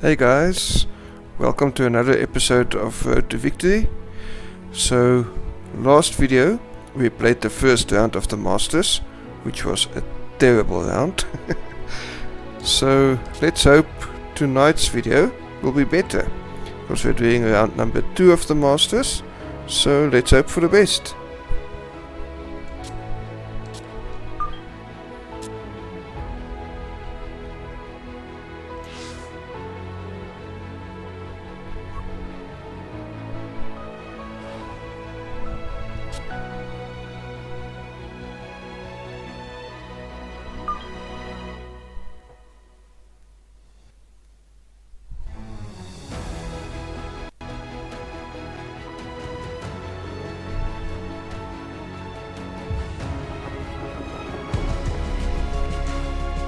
Hey guys, welcome to another episode of Road to Victory. So, last video we played the first round of the Masters, which was a terrible round. So, let's hope tonight's video will be better, because we're doing round number 2 of the Masters, so let's hope for the best.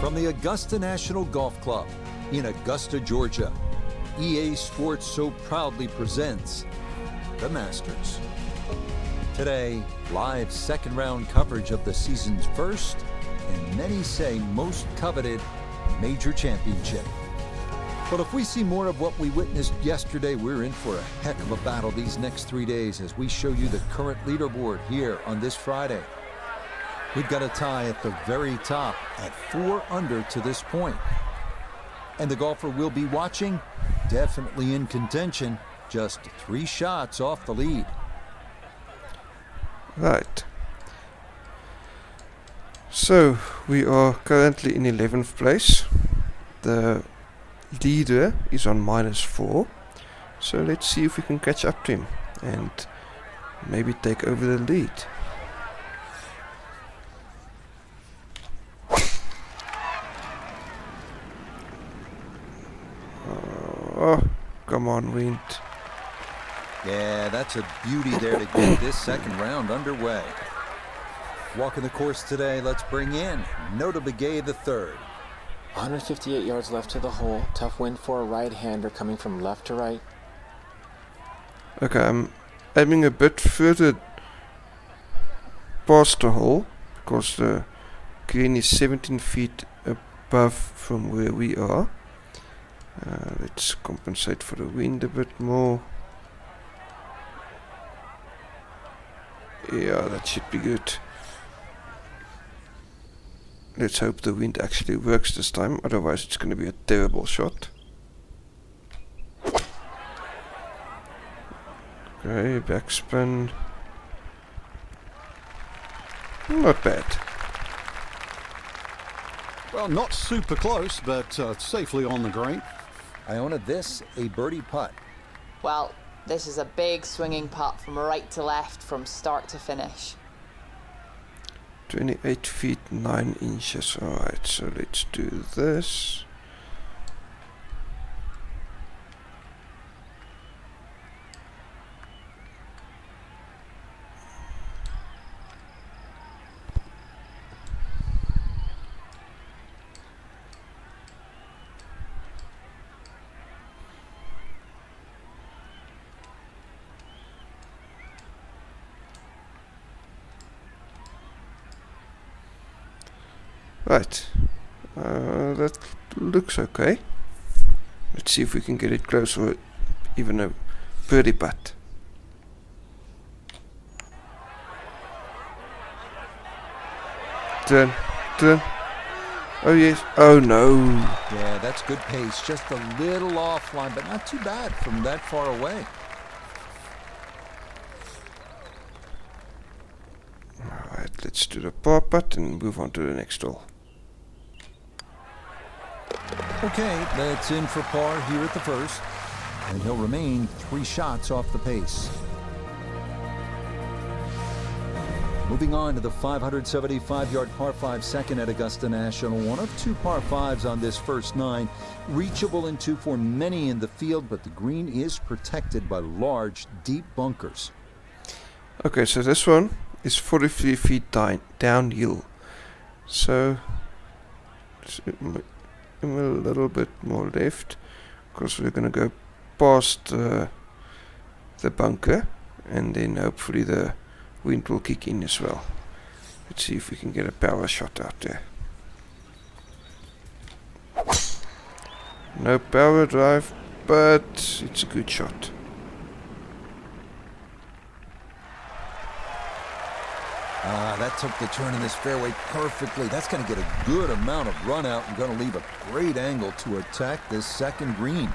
From the Augusta National Golf Club in Augusta, Georgia, EA Sports so proudly presents the Masters. Today, live second round coverage of the season's first, and many say most coveted, major championship. But if we see more of what we witnessed yesterday, we're in for a heck of a battle these next 3 days as we show you the current leaderboard here on this Friday. We've got a tie at the very top at 4 under to this point. And the golfer we'll be watching, definitely in contention, just 3 shots off the lead. Right. So, we are currently in 11th place. The leader is on -4. So let's see if we can catch up to him and maybe take over the lead. Oh, come on, wind. Yeah, that's a beauty there to get this second round underway. Walking the course today, let's bring in Nota Begay III. 158 yards left to the hole. Tough wind for a right-hander coming from left to right. Okay, I'm aiming a bit further past the hole because the green is 17 feet above from where we are. Let's compensate for the wind a bit more. Yeah, that should be good. Let's hope the wind actually works this time, otherwise it's going to be a terrible shot. Okay, backspin. Not bad. Well, not super close, but safely on the green. Iona, this a birdie putt. Well, this is a big swinging putt from right to left from start to finish. 28 feet 9 inches. Alright, so let's do this. Right, that looks okay. Let's see if we can get it close or even a birdie putt. Turn. Oh yes, oh no. Yeah, that's good pace, just a little offline, but not too bad from that far away. Alright, let's do the par putt and move on to the next hole. Okay, that's in for par here at the first, and he'll remain 3 shots off the pace. Moving on to the 575-yard par 5 second at Augusta National. One of 2 par 5s on this first 9. Reachable into for many in the field, but the green is protected by large, deep bunkers. Okay, so this one is 43 feet downhill. So him a little bit more left, because we're going to go past the bunker, and then hopefully the wind will kick in as well. Let's see if we can get a power shot out there. No power drive, but it's a good shot. That took the turn in this fairway perfectly. That's going to get a good amount of run out and going to leave a great angle to attack this second green.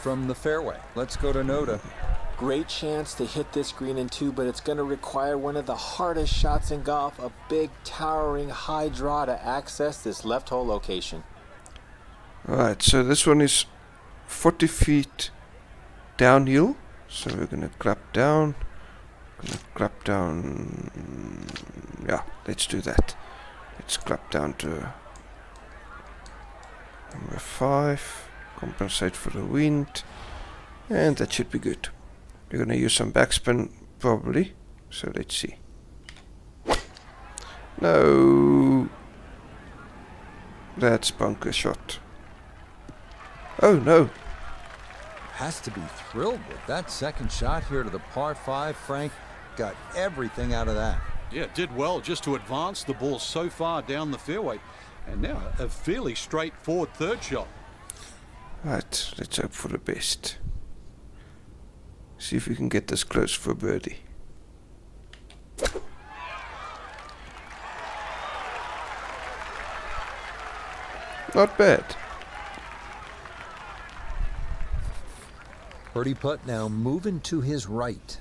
From the fairway, let's go to Noda. Great chance to hit this green in two, but it's going to require one of the hardest shots in golf, a big, towering, high draw to access this left hole location. Right, so this one is 40 feet downhill, so we're going to clap down. Yeah, let's do that. Let's clap down to number 5, compensate for the wind, and that should be good. We're going to use some backspin probably, so let's see. No, that's bunker shot. Oh no. Has to be thrilled with that second shot here to the par 5, Frank. Got everything out of that. Yeah, did well just to advance the ball so far down the fairway. And now a fairly straightforward third shot. Right, let's hope for the best. See if we can get this close for birdie. Not bad. Birdie putt now moving to his right.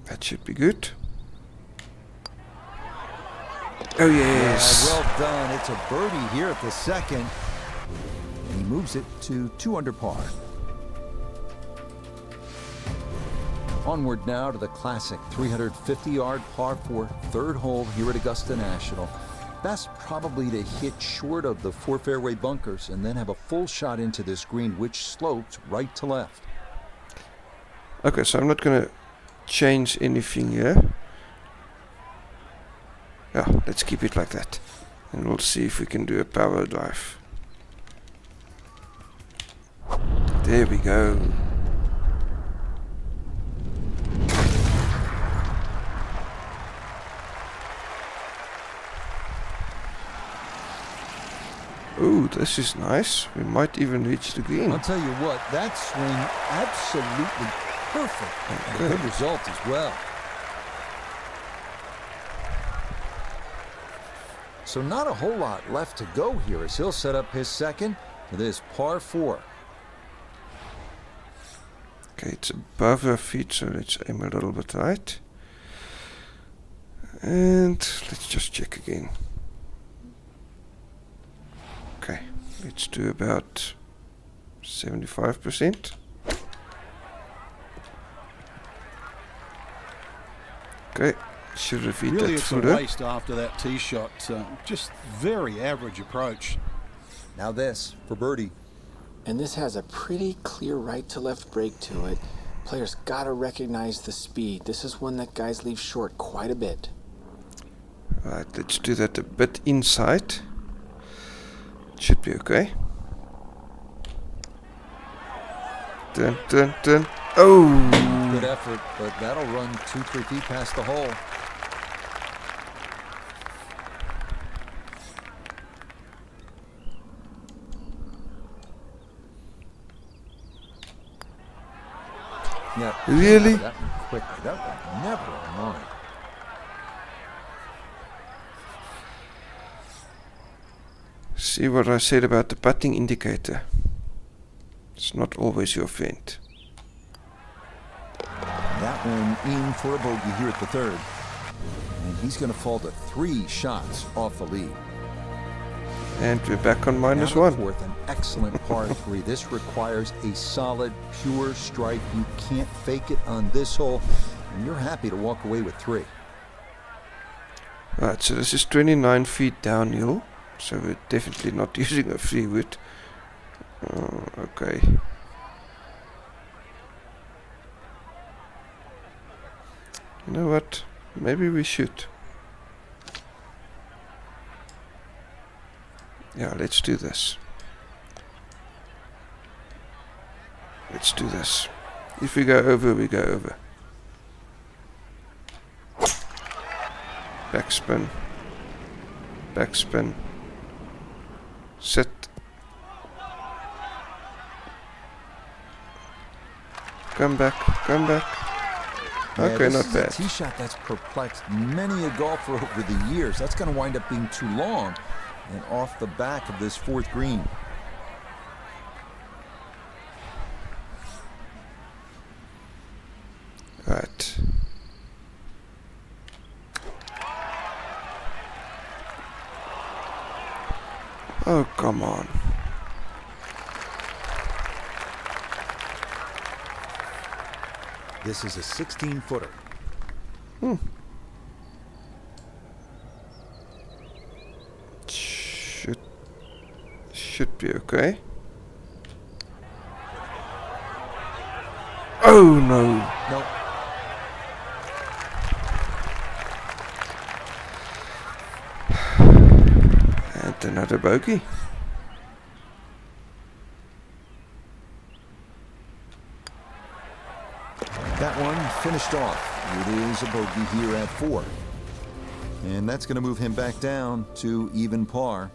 That should be good. Oh yes. Well done. It's a birdie here at the second. And he moves it to 2 under par. Onward now to the classic 350-yard par 4 third hole here at Augusta National. Best probably to hit short of the 4 fairway bunkers and then have a full shot into this green, which slopes right to left. Okay, so I'm not going to change anything here. Yeah, let's keep it like that. And we'll see if we can do a power drive. There we go. Ooh, this is nice. We might even reach the green. I'll tell you what, that swing absolutely perfect. And a good result as well. So not a whole lot left to go here as he'll set up his second for this par 4. Okay, it's above our feet, so let's aim a little bit right. And let's just check again. Okay, let's do about 75%. Okay, should have hit Really, that it's a footer. waste after that tee shot. Just very average approach. Now this for birdie. And this has a pretty clear right to left break to it. Players gotta recognize the speed. This is one that guys leave short quite a bit. Right, let's do that a bit inside. Should be okay. Dun, dun, dun. Oh! Good effort, but that'll run 2-3 feet past the hole. Yeah, Really? that one quickly. That would never have mine. See what I said about the putting indicator. It's not always your friend. That one in for a bogey here at the third. And he's going to fall to 3 shots off the lead. And we're back on Now minus the 1. fourth, an excellent par 3. This requires a solid, pure strike. You can't fake it on this hole, and you're happy to walk away with 3. Right, so this is 29 feet downhill. So we're definitely not using a 3-wood. Okay. You know what? Maybe we should. Yeah, let's do this. Let's do this. If we go over, we go over. Backspin. Backspin. Sit. Come back, come back. Okay, not bad. This is a tee shot that's perplexed many a golfer over the years. That's going to wind up being too long and off the back of this fourth green. Right. Oh, come on. This is a 16-footer. Should be okay. Oh no. Nope. And another bogey. That one finished off. It is a bogey here at 4. And that's going to move him back down to even par.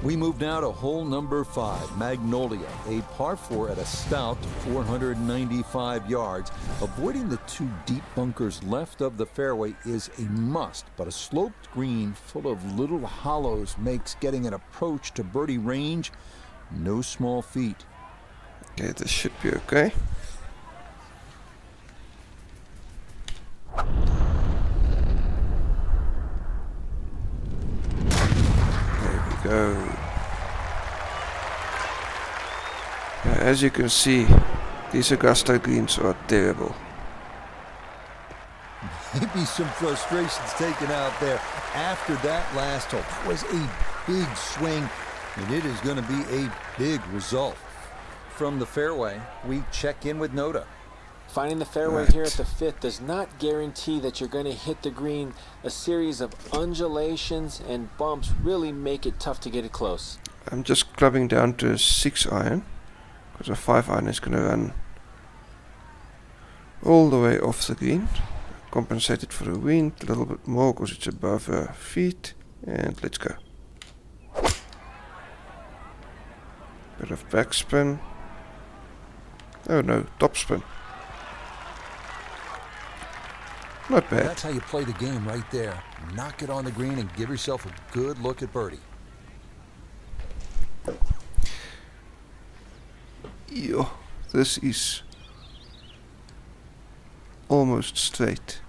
We move now to hole number 5, Magnolia, a par 4 at a stout 495 yards. Avoiding the 2 deep bunkers left of the fairway is a must, but a sloped green full of little hollows makes getting an approach to birdie range no small feat. Okay, this should be okay. Go. As you can see, these Augusta greens are terrible. Maybe some frustrations taken out there after that last hole. That was a big swing, and it is going to be a big result. From the fairway, we check in with Noda. Finding the fairway Right. here at the 5th does not guarantee that you're going to hit the green. A series of undulations and bumps really make it tough to get it close. I'm just clubbing down to a 6 iron, because a 5 iron is going to run all the way off the green. Compensated for the wind a little bit more because it's above her feet. And let's go. Bit of backspin. Oh no, topspin. Not bad. That's how you play the game right there. Knock it on the green and give yourself a good look at birdie. Yo, this is almost straight.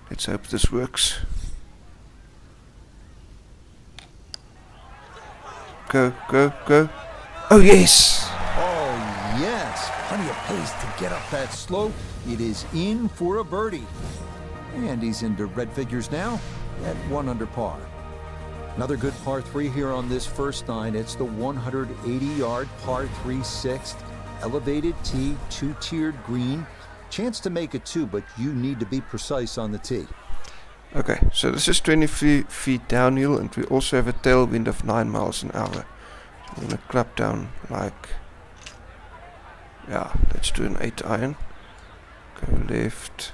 Let's hope this works. Go, go, go. Oh yes! Oh, yes. Plenty of pace to get up that slope. It is in for a birdie. And he's into red figures now at 1 under par. Another good par 3 here on this first 9. It's the 180-yard par 3 6th. Elevated tee, 2-tiered green. Chance to make it 2, but you need to be precise on the tee. Okay, so this is 23 feet downhill, and we also have a tailwind of 9 miles an hour. So I'm going to clap down like, yeah, let's do an 8 iron. Go left,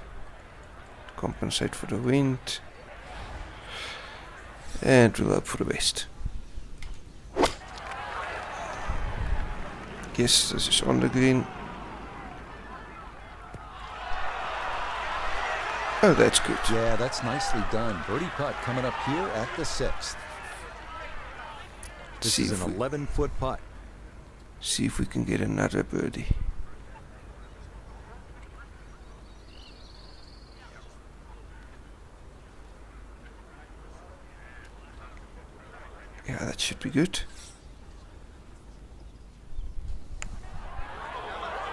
compensate for the wind, and we'll hope for the best. Yes, this is on the green. Oh, that's good. Yeah, that's nicely done. Birdie putt coming up here at the 6th. This See is if an we- 11-foot putt. See if we can get another birdie. Yeah, that should be good.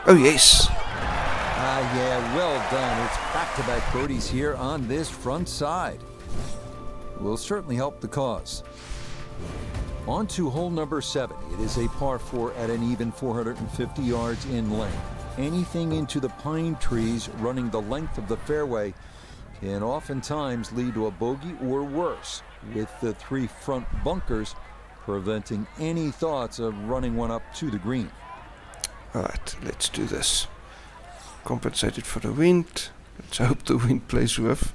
Oh yes! Ah, yeah, well done. It's back-to-back birdies here on this front side. Will certainly help the cause. On to hole number 7. It is a par 4 at an even 450 yards in length. Anything into the pine trees running the length of the fairway can oftentimes lead to a bogey or worse, with the 3 front bunkers preventing any thoughts of running one up to the green. Alright, let's do this. Compensated for the wind. Let's hope the wind plays with.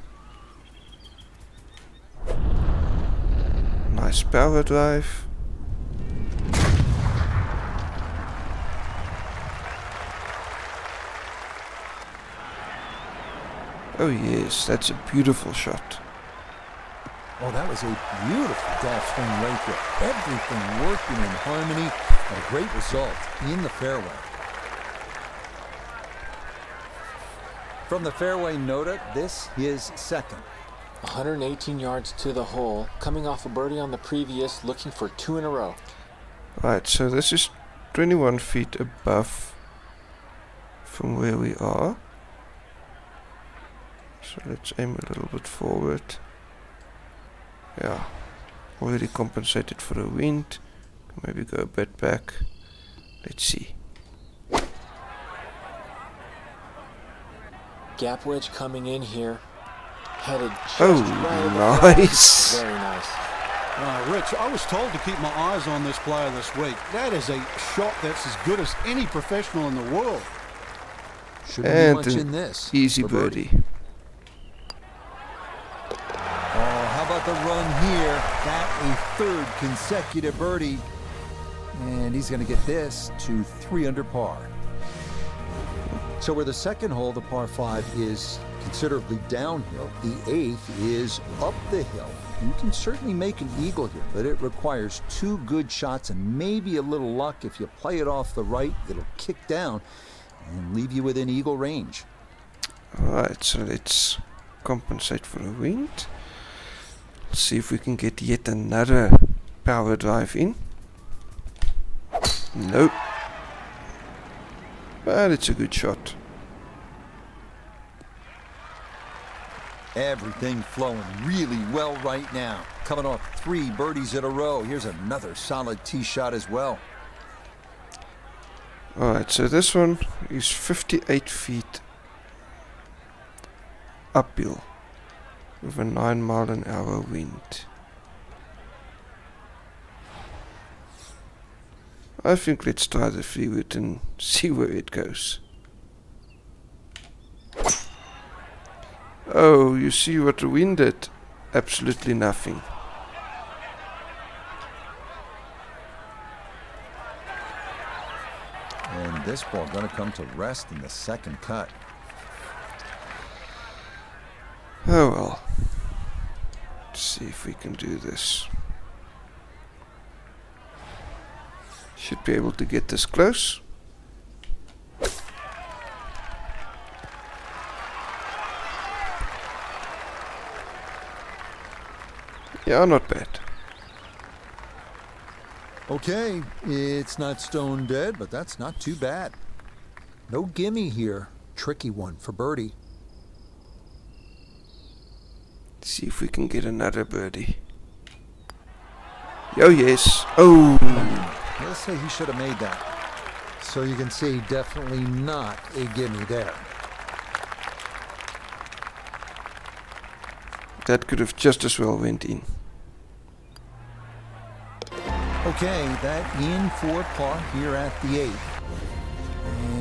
Nice power drive. Oh yes, that's a beautiful shot. Oh, that was a beautiful golf swing right there. Everything working in harmony and a great result in the fairway. From the fairway nota, this is second. 118 yards to the hole, coming off a birdie on the previous, looking for 2 in a row. Right, so this is 21 feet above from where we are. So let's aim a little bit forward. Yeah, already compensated for the wind. Maybe go a bit back. Let's see. Gap wedge coming in here. Headed just Oh, right at the nice. flag. Very nice. Rich, I was told to keep my eyes on this player this week. That is a shot that's as good as any professional in the world. Shouldn't be And much in this. easy for birdie. Oh, how about the run here? That a 3rd consecutive birdie. And he's going to get this to 3 under par. So where the second hole, the par 5, is considerably downhill, the 8th is up the hill. You can certainly make an eagle here, but it requires 2 good shots and maybe a little luck. If you play it off the right, it'll kick down and leave you within eagle range. Alright, so let's compensate for the wind. See if we can get yet another power drive in. Nope. But it's a good shot. Everything flowing really well right now. Coming off 3 birdies in a row. Here's another solid tee shot as well. Alright, so this one is 58 feet uphill with a 9-mile-an-hour wind. I think let's try the 3-wood and see where it goes. Oh, you see what the wind did? Absolutely nothing. And this ball going to come to rest in the second cut. Oh well. Let's see if we can do this. Should be able to get this close. Yeah, not bad. Okay, it's not stone dead, but that's not too bad. No gimme here. Tricky one for birdie. Let's see if we can get another birdie. Oh yes. Oh. Let's say he should have made that. So you can see definitely not a gimme there. That could have just as well went in. Okay, that in for par here at the 8th.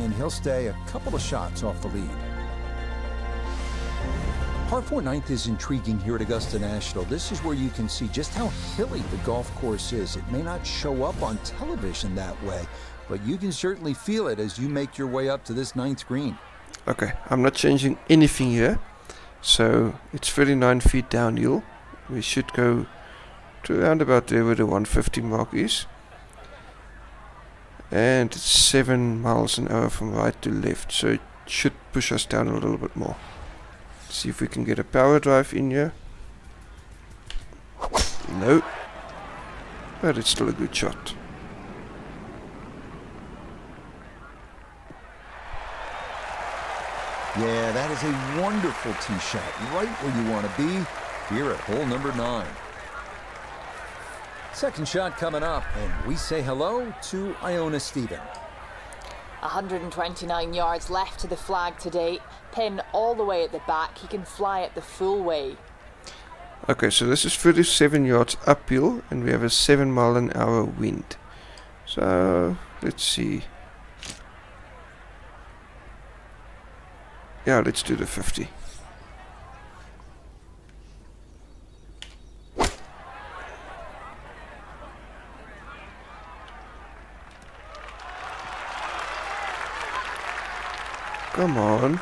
And he'll stay a couple of shots off the lead. Par 4 9th is intriguing here at Augusta National. This is where you can see just how hilly the golf course is. It may not show up on television that way, but you can certainly feel it as you make your way up to this 9th green. Okay, I'm not changing anything here. So it's 39 feet downhill. We should go to around about there where the 150 mark is. And it's 7 miles an hour from right to left, so it should push us down a little bit more. See if we can get a power drive in here. No. But it's still a good shot. Yeah, that is a wonderful tee shot, right where you want to be here at hole number 9. Second shot coming up, and we say hello to Iona Stephen. 129 yards left to the flag today. Pin all the way at the back. He can fly it the full way. Okay, so this is 37 yards uphill and we have a 7-mile-an-hour wind. So, let's see. Yeah, let's do the 50. Come on.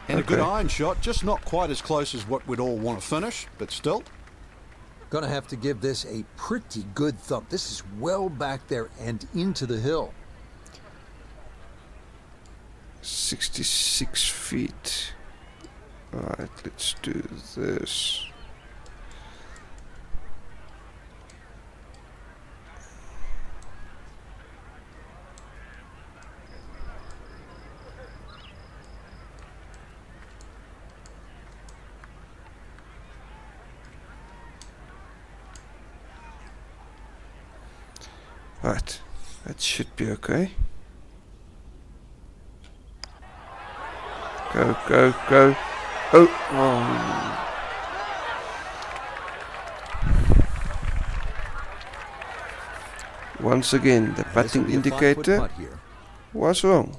And a good Okay. iron shot, just not quite as close as what we'd all want to finish, but still. Gonna have to give this a pretty good thump. This is well back there and into the hill. 66 feet. Alright, let's do this. Right, that should be okay. Go, go, go. Oh. Once again, the This will putting be a 5-foot indicator putt here. was wrong.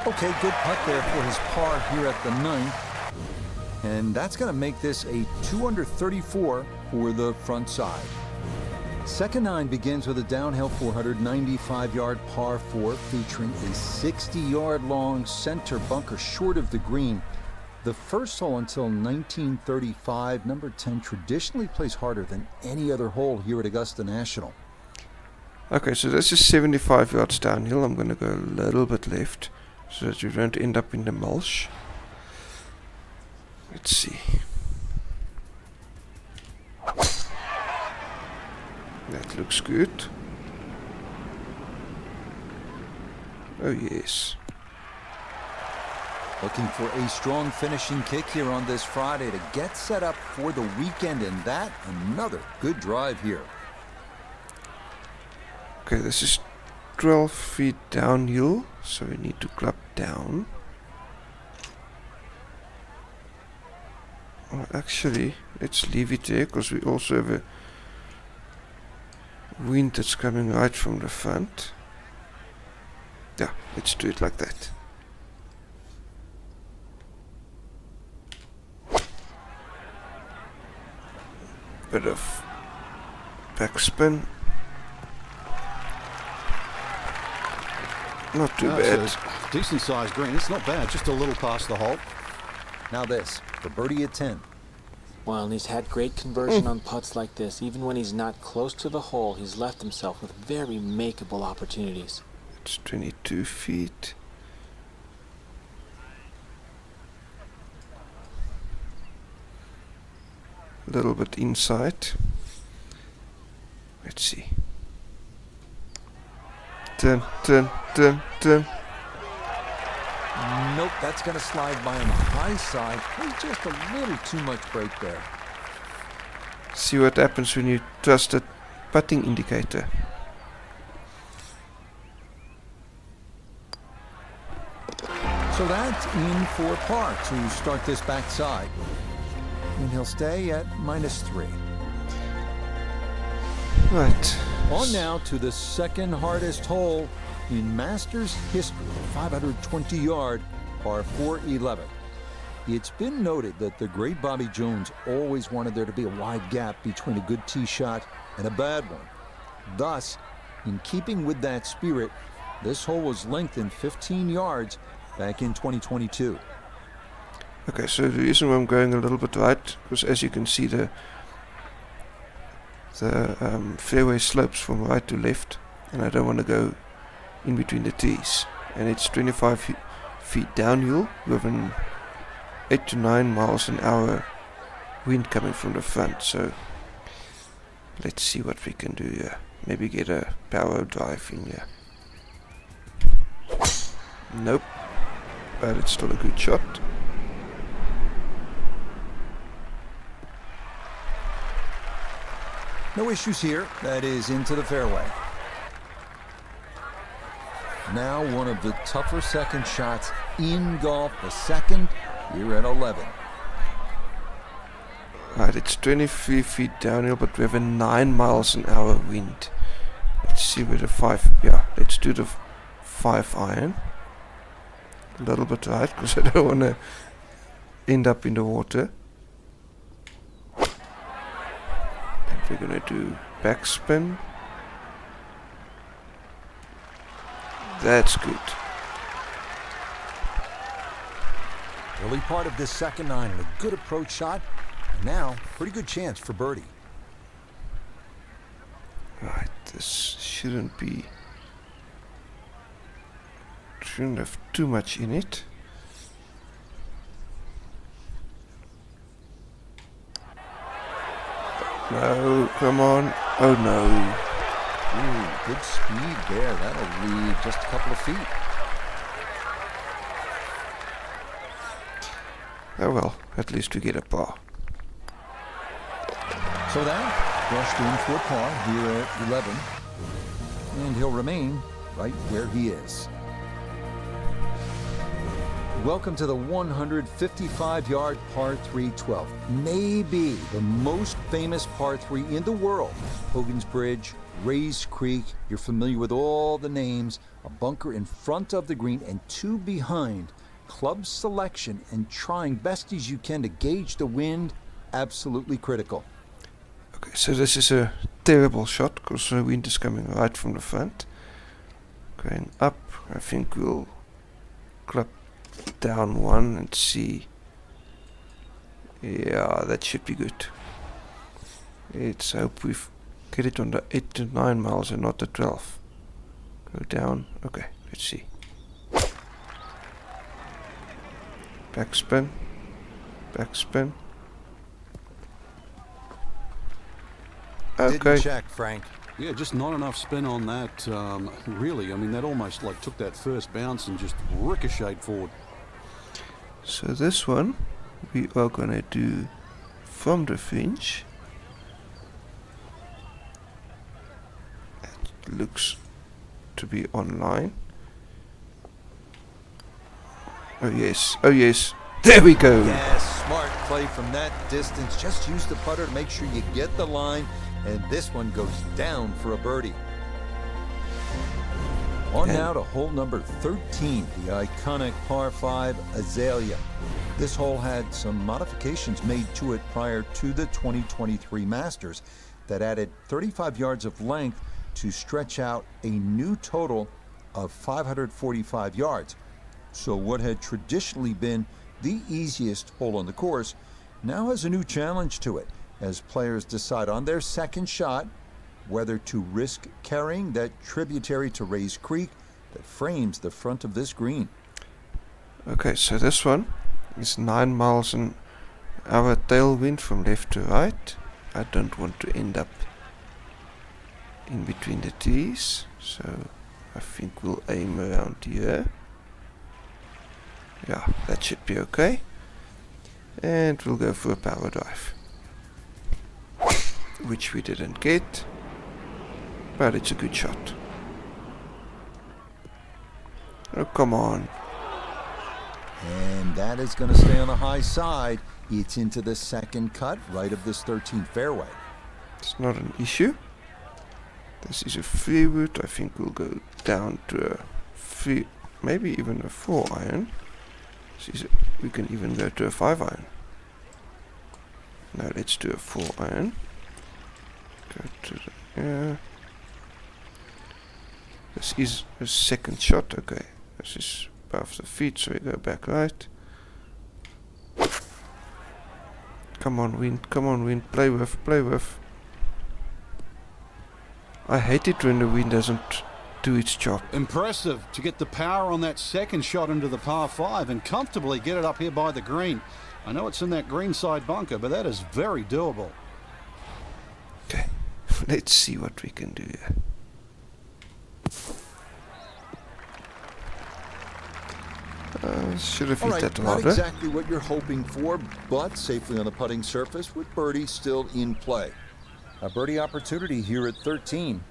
Okay, good putt there for his par here at the 9th. And that's going to make this a 2 under 34 for the front side. Second 9 begins with a downhill 495-yard par 4 featuring a 60-yard long center bunker short of the green. The first hole until 1935, number 10 traditionally plays harder than any other hole here at Augusta National. Okay, so this is 75 yards downhill. I'm going to go a little bit left so that you don't end up in the mulch. Let's see. That looks good. Oh yes. Looking for a strong finishing kick here on this Friday to get set up for the weekend, and that another good drive here. Okay, this is 12 feet downhill, so we need to club down. Well, actually, let's leave it there because we also have a wind that's coming right from the front. Yeah, let's do it like that. Bit of backspin. Not too bad. Decent sized green. It's not bad, just a little past the hole. Now this, for birdie at 10. Well, and he's had great conversion on putts like this. Even when he's not close to the hole, he's left himself with very makeable opportunities. It's 22 feet. A little bit inside. Let's see. Turn, turn, turn, turn. Nope, that's going to slide by on the high side. There's just a little too much break there. See what happens when you trust the putting indicator. So that's in for par to start this backside. And he'll stay at -3. Right. On now to the second hardest hole in Masters history, 520-yard par 411. It's been noted that the great Bobby Jones always wanted there to be a wide gap between a good tee shot and a bad one. Thus, in keeping with that spirit, this hole was lengthened 15 yards back in 2022. Okay, so the reason why I'm going a little bit right, because as you can see the fairway slopes from right to left, and I don't want to go in between the tees. And it's 25 feet downhill with an 8 to 9 miles an hour wind coming from the front. So let's see what we can do here. Maybe get a power drive in here. Nope. but it's still a good shot. No issues here. That is into the fairway. Now one of the tougher second shots in golf. The second here at 11. Right, it's 23 feet downhill, but we have a 9 miles an hour wind. Let's see where the 5... Yeah, let's do the 5 iron. A little bit right, because I don't want to end up in the water. And we're going to do backspin. That's good. Early part of this second nine, and a good approach shot. And now, pretty good chance for birdie. Right, this shouldn't have too much in it. No, come on. Oh no. Ooh, good speed there. That'll leave just a couple of feet. Oh well, at least we get a par. So that brushed in for a par here at 11. And he'll remain right where he is. Welcome to the 155-yard par 3 12th. Maybe the most famous par 3 in the world. Hogan's Bridge, Rays Creek. You're familiar with all the names. A bunker in front of the green and 2 behind. Club selection and trying best as you can to gauge the wind, absolutely critical. Okay, so this is a terrible shot because the wind is coming right from the front. Going up, I think we'll club down one and see. Yeah, that should be good. Let's hope we get it on the 8 to 9 miles and not the 12. Go down. Okay, let's see. Backspin. Backspin. Okay. Didn't check, Frank. Yeah, just not enough spin on that. Really, I mean, that almost like took that first bounce and just ricocheted forward. So this one we are gonna do from the fringe. It looks to be online. Oh yes, oh yes. There we go. Yes, smart play from that distance. Just use the putter to make sure you get the line. And this one goes down for a birdie. On now to hole number 13, the iconic par 5 Azalea. This hole had some modifications made to it prior to the 2023 Masters that added 35 yards of length to stretch out a new total of 545 yards. So what had traditionally been the easiest hole on the course now has a new challenge to it, as players decide on their second shot whether to risk carrying that tributary to Rays Creek that frames the front of this green. Okay, so this one is 9 miles an hour tailwind from left to right. I don't want to end up in between the trees, so I think we'll aim around here. Yeah, that should be okay. And we'll go for a power drive, which we didn't get, but it's a good shot. Oh, come on. And that is going to stay on the high side. It's into the second cut right of this 13th fairway. It's not an issue. This is a 3-wood. I think we'll go down to a 3, maybe even a 4 iron. We can even go to a 5 iron. Now let's do a 4 iron. Go to the, this is a second shot. Okay, this is above the feet, so we go back right. Come on wind, play with, play with. I hate it when the wind doesn't do its job. Impressive to get the power on that second shot into the par 5 and comfortably get it up here by the green. I know it's in that greenside bunker, but that is very doable. Okay, let's see what we can do here. Should have All hit right, that not harder. exactly what you're hoping for, but safely on the putting surface with birdie still in play. A birdie opportunity here at 13.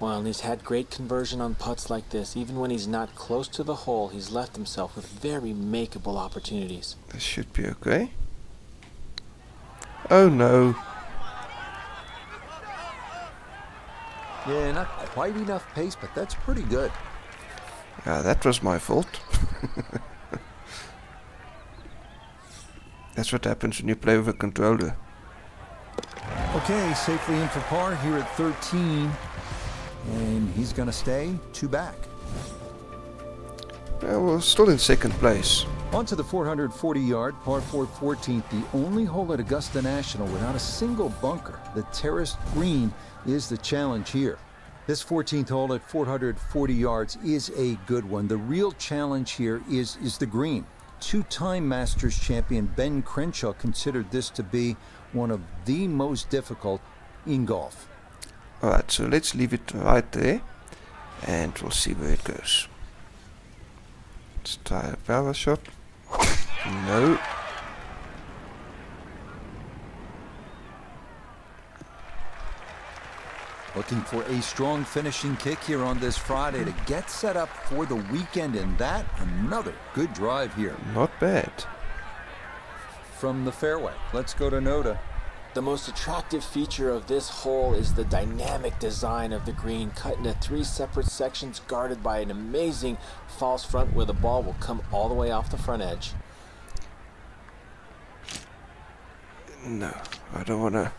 Well, and he's had great conversion on putts like this. Even when he's not close to the hole, he's left himself with very makeable opportunities. This should be okay. Oh no. Yeah, not quite enough pace, but that's pretty good. Yeah, that was my fault. That's what happens when you play with a controller. Okay, safely in for par here at 13. And he's going to stay 2 back. Yeah, well, still in second place. On to the 440-yard par 4 14th, the only hole at Augusta National without a single bunker. The terraced green is the challenge here. This 14th hole at 440 yards is a good one. The real challenge here is the green. Two-time Masters champion Ben Crenshaw considered this to be one of the most difficult in golf. Alright, so let's leave it right there. And we'll see where it goes. Let's try a power shot. No. Looking for a strong finishing kick here on this Friday to get set up for the weekend, and that another good drive here. Not bad. From the fairway, let's go to Noda. The most attractive feature of this hole is the dynamic design of the green, cut into 3 separate sections guarded by an amazing false front where the ball will come all the way off the front edge. No, I don't want to.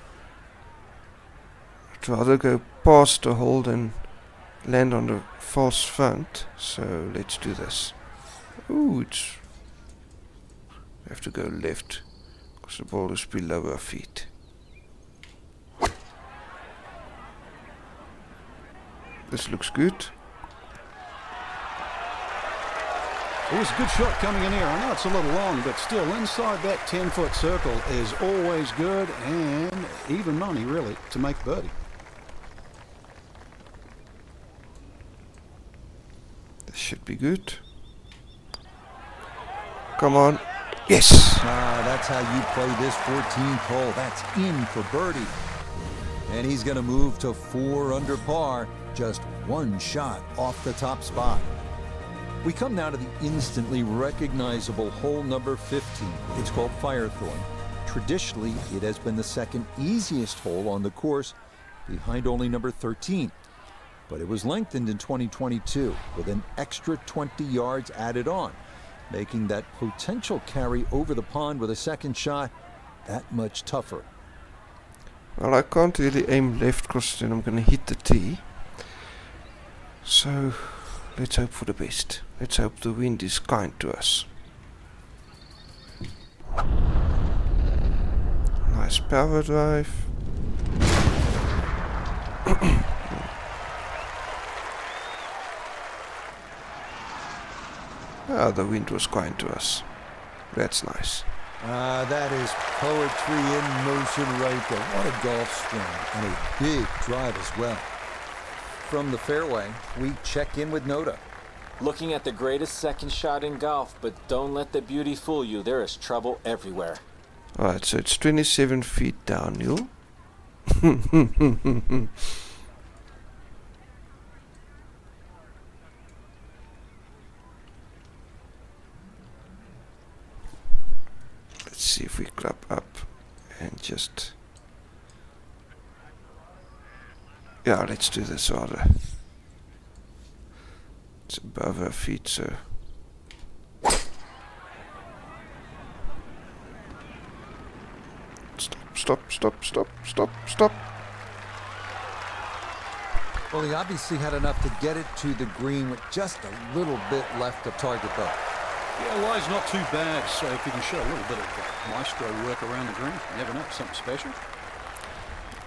I'd rather go past the hole than land on the false front. So let's do this. Ooh, it's... We have to go left because the ball is below our feet. This looks good. It was a good shot coming in here. I know it's a little long, but still inside that 10-foot circle is always good, and even money really to make birdie. This should be good. Come on. Yes! That's how you play this 14th hole. That's in for birdie. And he's going to move to 4 under par, just 1 shot off the top spot. We come now to the instantly recognizable hole number 15. It's called Firethorn. Traditionally, it has been the second easiest hole on the course, behind only number 13. But it was lengthened in 2022 with an extra 20 yards added on, making that potential carry over the pond with a second shot that much tougher. Well, I can't really aim left because then I'm going to hit the tee. So, let's hope for the best. Let's hope the wind is kind to us. Nice power drive. Ah, the wind was kind to us. That's nice. That is poetry in motion right there. What a golf swing, and a big drive as well. From the fairway, we check in with Noda. Looking at the greatest second shot in golf, but don't let the beauty fool you. There is trouble everywhere. Alright, so it's 27 feet downhill. Let's see if we club up and just... Yeah, let's do this rather. It's above our feet, so... Stop. Well, he obviously had enough to get it to the green with just a little bit left of target though. Yeah, lie's not too bad, so if you can show a little bit of maestro work around the green, you never know, something special.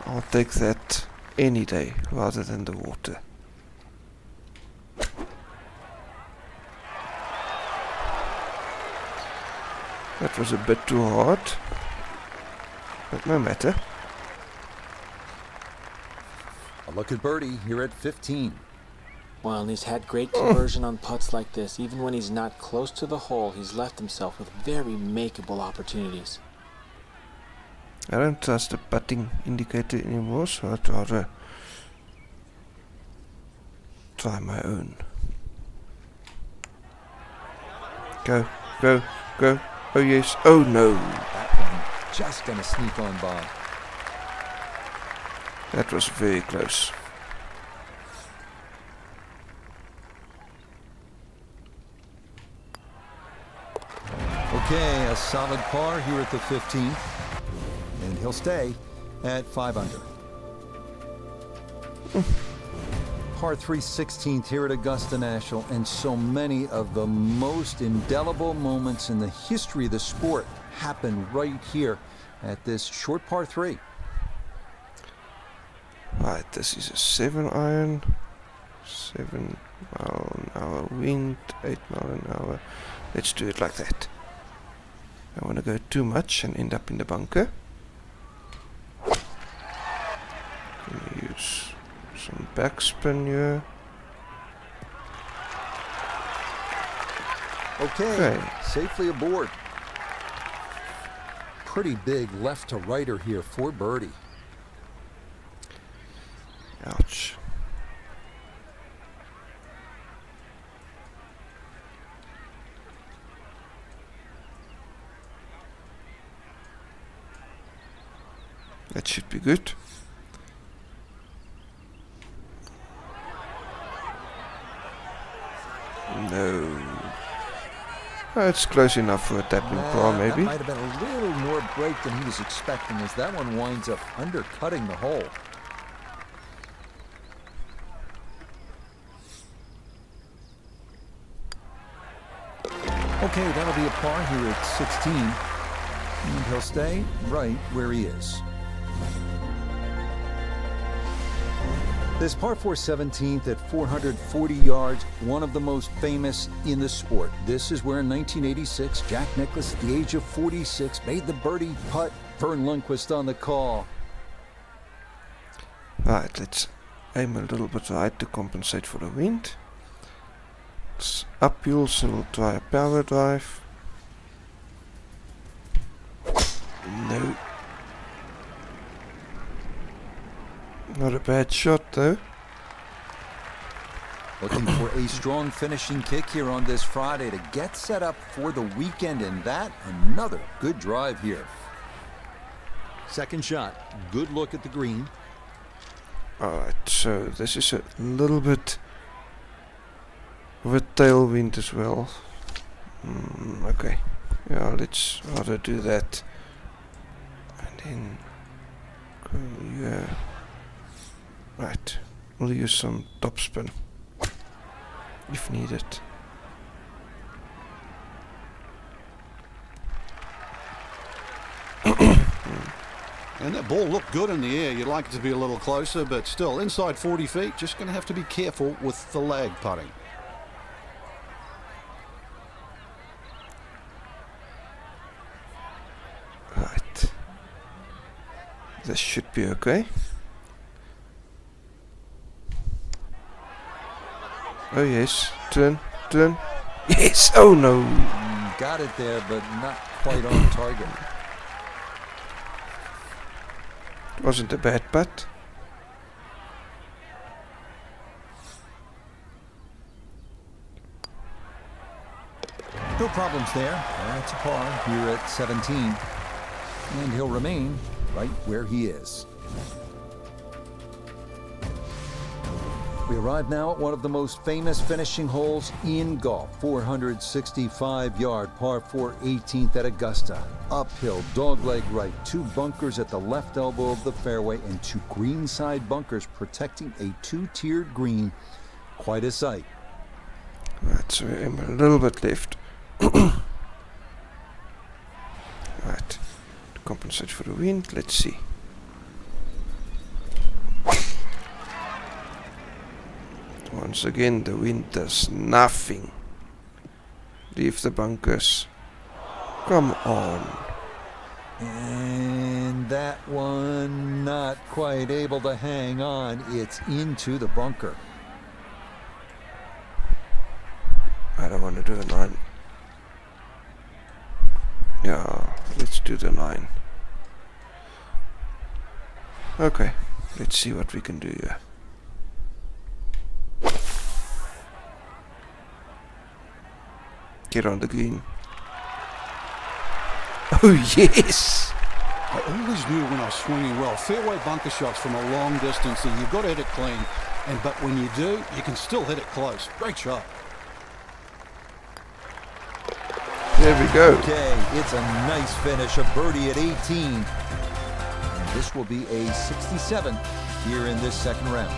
I'll take that any day rather than the water. That was a bit too hard, but no matter. A look at birdie here at 15. Well, and he's had great conversion on putts like this. Even when he's not close to the hole, he's left himself with very makeable opportunities. I don't trust the putting indicator anymore, so I'd rather try my own. Go, go, go. Oh yes, oh no. That one just gonna sneak on by. That was very close. Okay, a solid par here at the 15th. And he'll stay at 5 under. Par 3 16th here at Augusta National, and so many of the most indelible moments in the history of the sport happen right here at this short par 3. Right, this is a 7 iron. 7 mile an hour wind, 8 mile an hour. Let's do it like that. I don't want to go too much and end up in the bunker. Gonna use some backspin here. Okay, safely aboard. Pretty big left to righter here for birdie. Ouch. That should be good. No. Oh, it's close enough for a tapping par, maybe. That might have been a little more break than he was expecting, as that one winds up undercutting the hole. Okay, that'll be a par here at 16. And he'll stay right where he is. This par 4 17th at 440 yards, one of the most famous in the sport. This is where in 1986, Jack Nicklaus, at the age of 46, made the birdie putt. Vern Lundquist on the call. Right, let's aim a little bit right to compensate for the wind. It's uphill, so we'll try a power drive. No. Not a bad shot though. Looking for a strong finishing kick here on this Friday to get set up for the weekend, and that another good drive here. Second shot, good look at the green. Alright, so this is a little bit of a tailwind as well. Okay, yeah, let's rather do that. And then go here. Right, we'll use some topspin if needed. And that ball looked good in the air. You'd like it to be a little closer, but still inside 40 feet. Just going to have to be careful with the lag putting. Right. This should be okay. Oh yes, turn. Yes, oh no. Got it there, but not quite on target. It wasn't a bad putt. No problems there. That's a par here at 17. And he'll remain right where he is. We arrive now at one of the most famous finishing holes in golf. 465-yard par 4 18th at Augusta. Uphill, dogleg right, 2 bunkers at the left elbow of the fairway, and 2 greenside bunkers protecting a 2-tiered green. Quite a sight. Right, so we aim a little bit left. Right, to compensate for the wind, let's see. Once again, the wind does nothing. Leave the bunkers. Come on. And that one not quite able to hang on. It's into the bunker. I don't want to do a 9. Yeah, let's do the 9. Okay, let's see what we can do here. Get on the green. Oh yes! I always knew when I was swinging well, fairway bunker shots from a long distance, and you've got to hit it clean. But when you do, you can still hit it close. Great shot. There we go. Okay, it's a nice finish, a birdie at 18. And this will be a 67 here in this second round.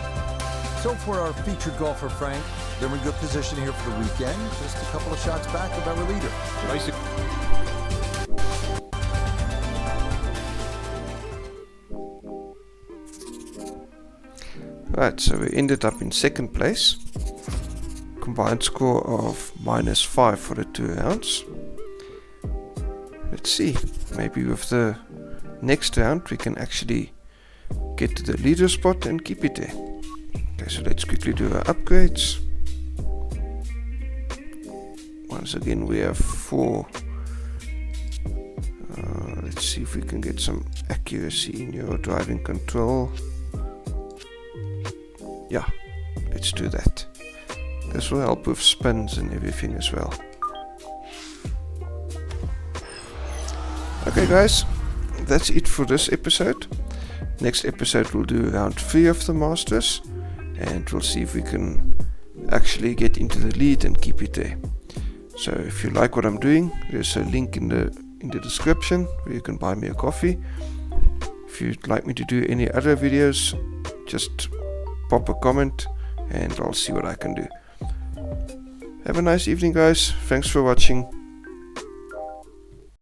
So for our featured golfer, Frank, they're in good position here for the weekend. Just a couple of shots back of our leader. Basic. Right, so we ended up in second place. Combined score of -5 for the 2 rounds. Let's see, maybe with the next round we can actually get to the leader spot and keep it there. Okay, so let's quickly do our upgrades. Once again we have 4. Let's see if we can get some accuracy in your driving control. Yeah, let's do that. This will help with spins and everything as well. Okay guys, that's it for this episode. Next episode we'll do round 3 of the Masters, and we'll see if we can actually get into the lead and keep it there. So if you like what I'm doing, there's a link in the description where you can buy me a coffee. If you'd like me to do any other videos, just pop a comment and I'll see what I can do. Have a nice evening guys, thanks for watching.